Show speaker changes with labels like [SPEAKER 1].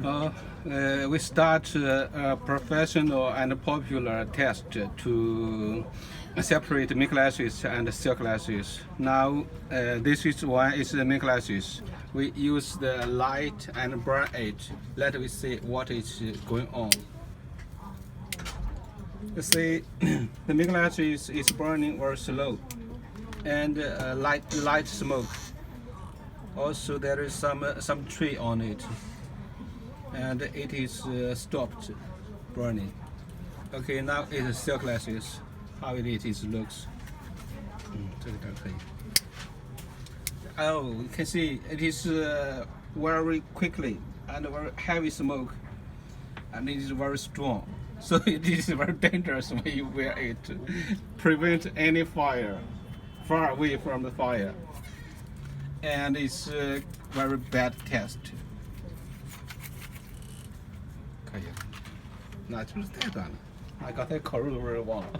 [SPEAKER 1] We start a professional and popular test to separate mink lashes and silk lashes. Now, this is one is the mink lashes. We use the light and burn it. Let me see what is going on. You see, the mink lashes is burning very slow, and light smoke. Also, there is some tree on it, and it is stopped burning. Okay, now it is silk lashes. How it is looks. 这个可以。Oh, you can see it is very quickly and very heavy smoke, and it is very strong. So it is very dangerous when you wear it. Prevent any fire, far away from the fire. And it's a very bad test. 可以，那就是太短了，那刚才烤肉的味儿忘了。